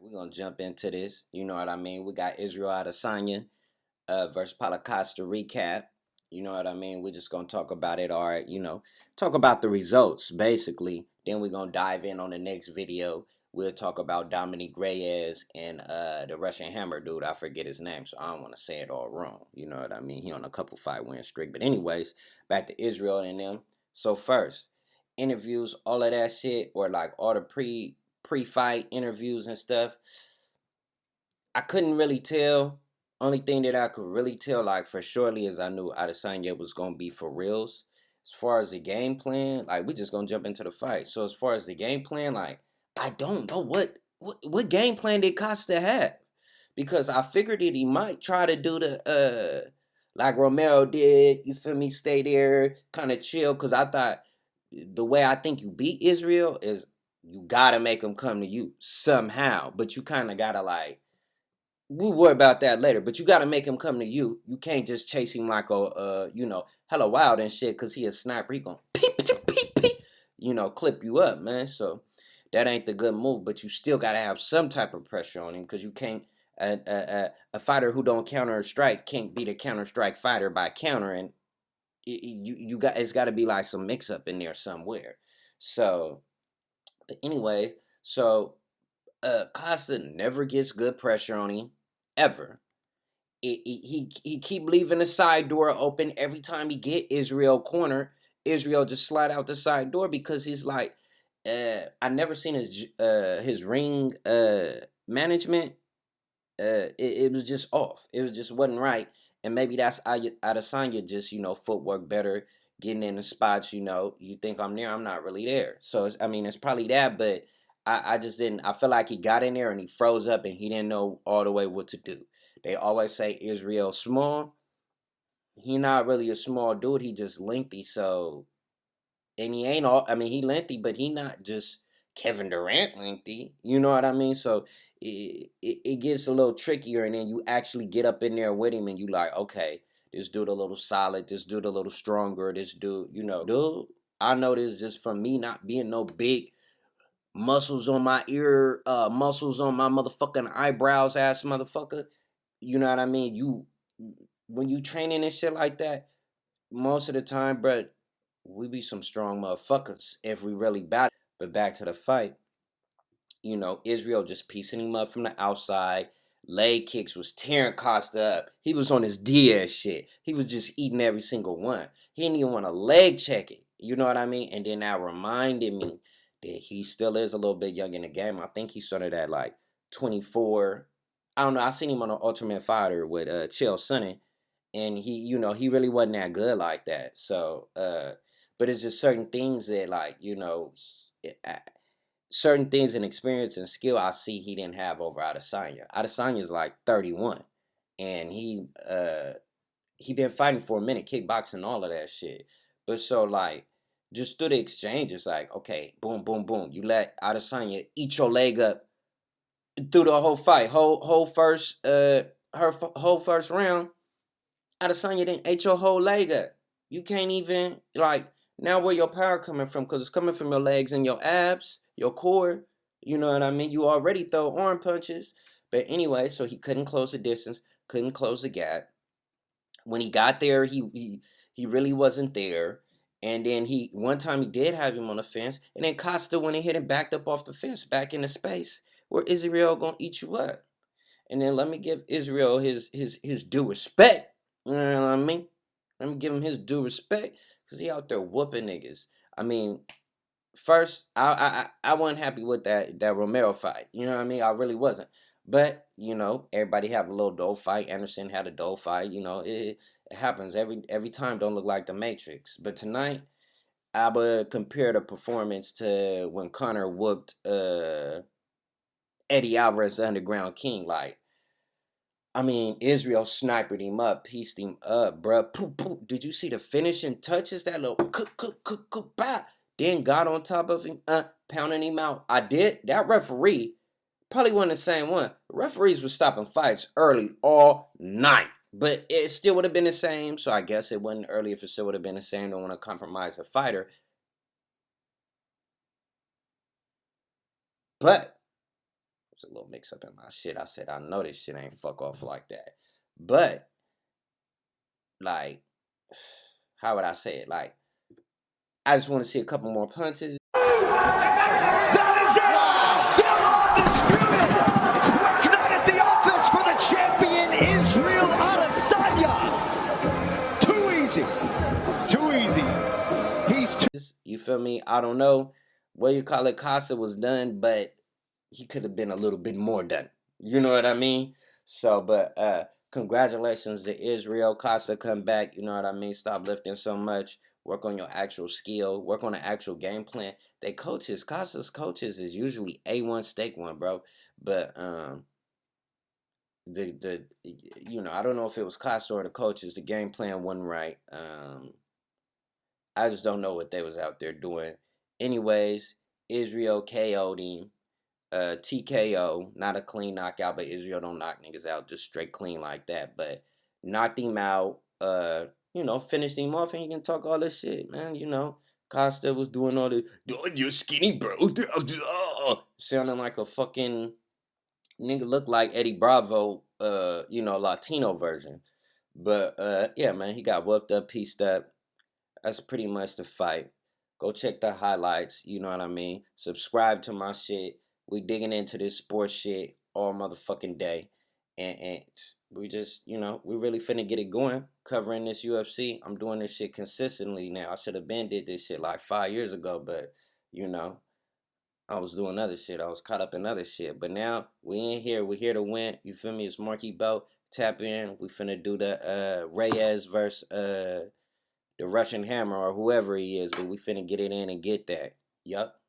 We're gonna jump into this. You know what I mean? We got Israel Adesanya versus Paulo Costa recap. You know what I mean? We're just gonna talk about it. All right, talk about the results basically. Then we're gonna dive in on the next video. We'll talk about Dominic Reyes and the Russian Hammer dude. I forget his name, so I don't want to say it all wrong. You know what I mean? He on a couple fight win streak. But anyways, back to Israel and them. So first, interviews, all of that shit, or like all the pre-fight interviews and stuff. I couldn't really tell. Only thing that I could really tell, like for surely, is I knew Adesanya was gonna be for reals. As far as the game plan, like we just gonna jump into the fight. So as far as the game plan, like I don't know what game plan did Costa have, because I figured that he might try to do the like Romero did. You feel me? Stay there, kind of chill. Cause I thought the way I think you beat Israel is you gotta make them come to you somehow, but you kind of gotta like we'll worry about that later. But you got to make him come to you. You can't just chase him like a, hella wild and shit because he a sniper. He going to peep, peep, peep, peep, clip you up, man. So that ain't the good move. But you still got to have some type of pressure on him because you can't, a fighter who don't counter strike can't beat a counter strike fighter by countering. It's got to be like some mix up in there somewhere. So, but anyway, so Costa never gets good pressure on him, ever. He keep leaving the side door open every time he get Israel corner. Israel just slide out the side door because he's like, I never seen his ring management. It was just off. It was just wasn't right, and maybe that's Adesanya just footwork better, getting in the spots. You think I'm there, I'm not really there. So it's probably that, but I just didn't. I feel like he got in there and he froze up and he didn't know all the way what to do. They always say Israel small. He not really a small dude. He just lengthy. So, and he ain't all. He lengthy, but he not just Kevin Durant lengthy. You know what I mean? So it gets a little trickier, and then you actually get up in there with him, and you like, okay, this dude a little solid. This dude a little stronger. This dude, dude. I know this just from me not being no big muscles on my ear, muscles on my motherfucking eyebrows, ass motherfucker. You know what I mean? When you training and shit like that, most of the time, bruh, we be some strong motherfuckers if we really bad. But back to the fight, Israel just piecing him up from the outside. Leg kicks was tearing Costa up. He was on his Diaz shit. He was just eating every single one. He didn't even want to leg check it. You know what I mean? And then that reminded me that he still is a little bit young in the game. I think he started at like 24. I don't know. I seen him on an Ultimate Fighter with Chael Sonnen, and he really wasn't that good like that. So, but it's just certain things that certain things in experience and skill I see he didn't have over Adesanya. Adesanya's like 31, and he been fighting for a minute, kickboxing, all of that shit. But so like just through the exchange, it's like okay, boom, boom, boom. You let Adesanya eat your leg up through the whole fight, whole first whole first round. Adesanya didn't ate your whole leg up. You can't even like now where your power coming from? Because it's coming from your legs and your abs, your core. You know what I mean? You already throw arm punches. But anyway, so he couldn't close the distance, couldn't close the gap. When he got there, he really wasn't there. And then one time he did have him on the fence, and then Costa went and hit him backed up off the fence, back into space, where Israel gonna eat you up. And then let me give Israel his due respect. You know what I mean? Let me give him his due respect because he out there whooping niggas. First, I wasn't happy with that Romero fight. You know what I mean? I really wasn't. But everybody have a little dough fight. Anderson had a dough fight. It happens every time. Don't look like the Matrix. But tonight, I would compare the performance to when Connor whooped Eddie Alvarez, the Underground King. Like, Israel sniped him up, pieced him up, bruh. Poof, poof. Did you see the finishing touches? That little bah. Then got on top of him, pounding him out. I did. That referee probably wasn't the same one. Referees were stopping fights early all night. But it still would have been the same. So I guess it wasn't early if it still would have been the same. Don't want to compromise a fighter. But There's a little mix up in my shit. I said, I know this shit ain't fuck off like that. But, like, how would I say it? Like, I just want to see a couple more punches. That is it! Still undisputed! Quick night at the office for the champion, Israel Adesanya. Too easy. He's too... You feel me? I don't know what you call it. Costa was done, but he could have been a little bit more done. You know what I mean? So, but congratulations to Israel. Costa, come back. You know what I mean? Stop lifting so much. Work on your actual skill. Work on the actual game plan. They coaches, Costa's coaches is usually A1 steak one, bro. But you know, I don't know if it was Costa or the coaches. The game plan wasn't right. I just don't know what they was out there doing. Anyways, Israel KO'd him. TKO, not a clean knockout, but Israel don't knock niggas out just straight clean like that. But knocked him out, you know, finished him off, and he can talk all this shit, man. You know, Costa was doing all the, you're skinny, bro. Sounding like a fucking nigga, looked like Eddie Bravo, you know, Latino version. But yeah, man, he got whooped up, pieced up. That's pretty much the fight. Go check the highlights, you know what I mean? Subscribe to my shit. We digging into this sports shit all motherfucking day. And we just, you know, we really finna get it going. Covering this UFC. I'm doing this shit consistently now. I should have been did this shit like 5 years ago, but, you know, I was doing other shit. I was caught up in other shit. But now, we in here. We're here to win. You feel me? It's Markybo. Tap in. We finna do the Reyes versus the Russian Hammer or whoever he is. But we finna get it in and get that. Yup.